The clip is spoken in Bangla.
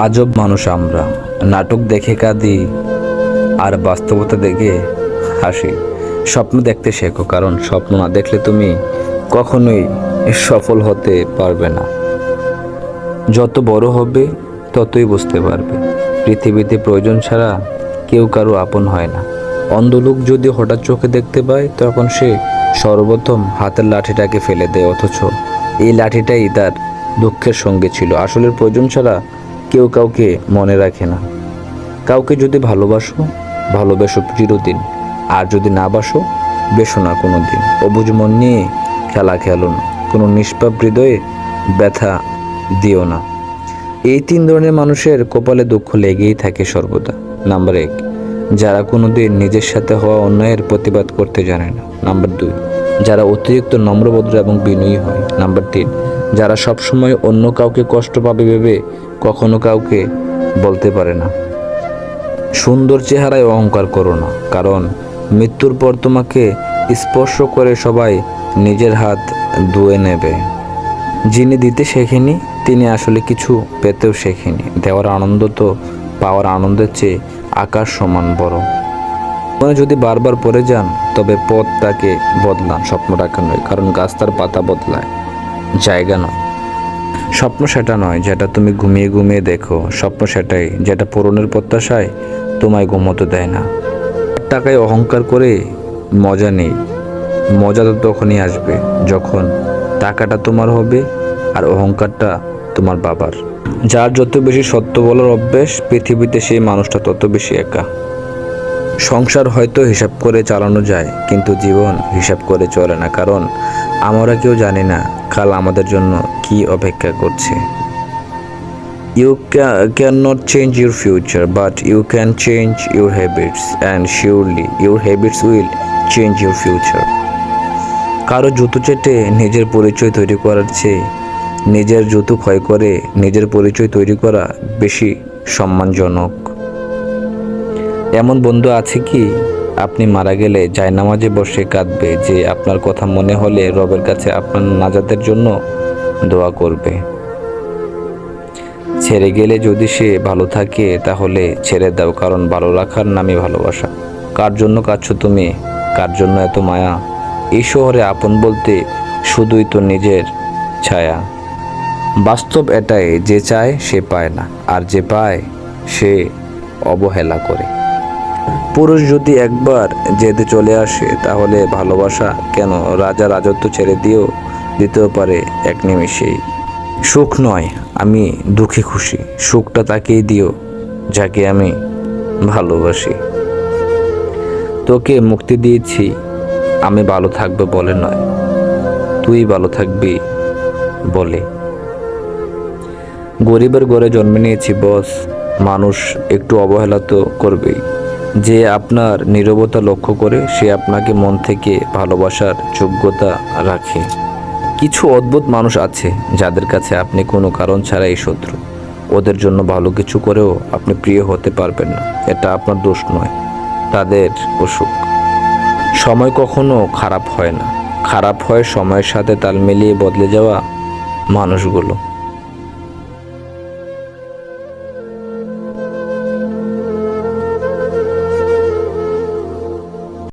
আজব মানুষ আমরা, নাটক দেখে কাঁদি আর বাস্তবতা দেখে হাসি। স্বপ্ন দেখতে শেখো, কারণ স্বপ্ন না দেখলে তুমি কখনোই সফল হতে পারবে না। যত বড় হবে ততই বুঝতে পারবে পৃথিবীতে প্রয়োজন ছাড়া কেউ কারো আপন হয় না। অন্ধ লোক যদি হঠাৎ চোখে দেখতে পায় তখন সে সর্বপ্রথম হাতের লাঠিটাকে ফেলে দেয়, অথচ এই লাঠিটাই তার দুঃখের সঙ্গে ছিল। আসলে প্রয়োজন ছাড়া কেউ কাউকে মনে রাখে না। কাউকে যদি ভালোবাসো চিরদিন, আর যদি না বাসো বেসো না কোনো দিন। অবুঝ মন নিয়ে খেলা খেলো না, কোনো নিষ্পাপ হৃদয়ে ব্যথা দিও না। এই 3 ধরনের মানুষের কপালে দুঃখ লেগেই থাকে সর্বদা। নাম্বার 1, যারা কোনোদিন নিজের সাথে হওয়া অন্যায়ের প্রতিবাদ করতে জানে না। নাম্বার 2, যারা অতিরিক্ত নম্রভদ্র এবং বিনয়ী হয়। নাম্বার 3, যারা সবসময় অন্য কাউকে কষ্ট পাবে ভেবে কখনো কাউকে বলতে পারে না। সুন্দর চেহারায় অহংকার করো না, কারণ মৃত্যুর পর তোমাকে স্পর্শ করে সবাই নিজের হাত ধুয়ে নেবে। যিনি দিতে শেখেনি তিনি আসলে কিছু পেতেও শেখেনি। দেওয়ার আনন্দ তো পাওয়ার আনন্দের চেয়ে আকাশ সমান বড়। মনে যদি বারবার পড়ে যান তবে পথটাকে বদলান, স্বপ্ন রাখা নয়, কারণ গাছ তার পাতা বদলায়, জায়গা নয়। স্বপ্ন সেটা নয় যেটা তুমি ঘুমিয়ে ঘুমিয়ে দেখো, স্বপ্ন সেটাই যেটা পূরণের প্রত্যাশায় তোমায় ঘুমোতে দেয় না। টাকায় অহংকার করে মজা নেই, মজা তো তখনই আসবে যখন টাকাটা তোমার হবে আর অহংকারটা তোমার বাবার। যার যত বেশি সত্য বলার অভ্যেস পৃথিবীতে সেই মানুষটা তত বেশি একা। সংসার হয়তো হিসাব করে চালানো যায়, কিন্তু জীবন হিসাব করে চলে না, কারণ আমরা কেউ জানি না কাল আমাদের জন্য কি অপেক্ষা করছে। You cannot change your future, but you can change your habits, and surely your habits will change your future. কারো জুতো চেটে নিজের পরিচয় তৈরি করার চেয়ে নিজের জুতো ক্ষয় করে নিজের পরিচয় তৈরি করা বেশি সম্মানজনক। এমন বন্ধু আছে কি আপনি মারা গেলে জায়নামাজে বসে কাঁদবে, যে আপনার কথা মনে হলে রবের কাছে আপনার নাজাতের জন্য দোয়া করবে? ছেড়ে গেলে যদি সে ভালো থাকে তাহলে ছেড়ে দাও, কারণ ভালো রাখার নামই ভালোবাসা। কার জন্য কাঁদছো তুমি, কার জন্য এত মায়া? এই শহরে আপন বলতে শুধুই তো নিজের ছায়া। বাস্তব এটাই, যে চায় সে পায় না, আর যে পায় সে অবহেলা করে। পুরুষ যদি একবার জেদে চলে আসে তাহলে ভালোবাসা কেন রাজা রাজত্ব ছেড়ে দিতেও পারে এক নিমেষেই। সুখ নয়, আমি দুঃখে খুশি, সুখটা তাকেই দিও যাকে আমি ভালোবাসি। তোকে মুক্তি দিয়েছি আমি ভালো থাকবো বলে নয়, তুই ভালো থাকবি বলে। গরিবের ঘরে জন্মে নিয়েছি বস, মানুষ একটু অবহেলা তো করবেই। যে আপনার নীরবতা লক্ষ্য করে সে আপনাকে মন থেকে ভালোবাসার যোগ্যতা রাখে। কিছু অদ্ভুত মানুষ আছে যাদের কাছে আপনি কোনো কারণ ছাড়াই শত্রু। ওদের জন্য ভালো কিছু করেও আপনি প্রিয় হতে পারবেন না। এটা আপনার দোষ নয়, তাদের অসুখ। সময় কখনো খারাপ হয় না, খারাপ হয় সময়ের সাথে তাল মিলিয়ে বদলে যাওয়া মানুষগুলো।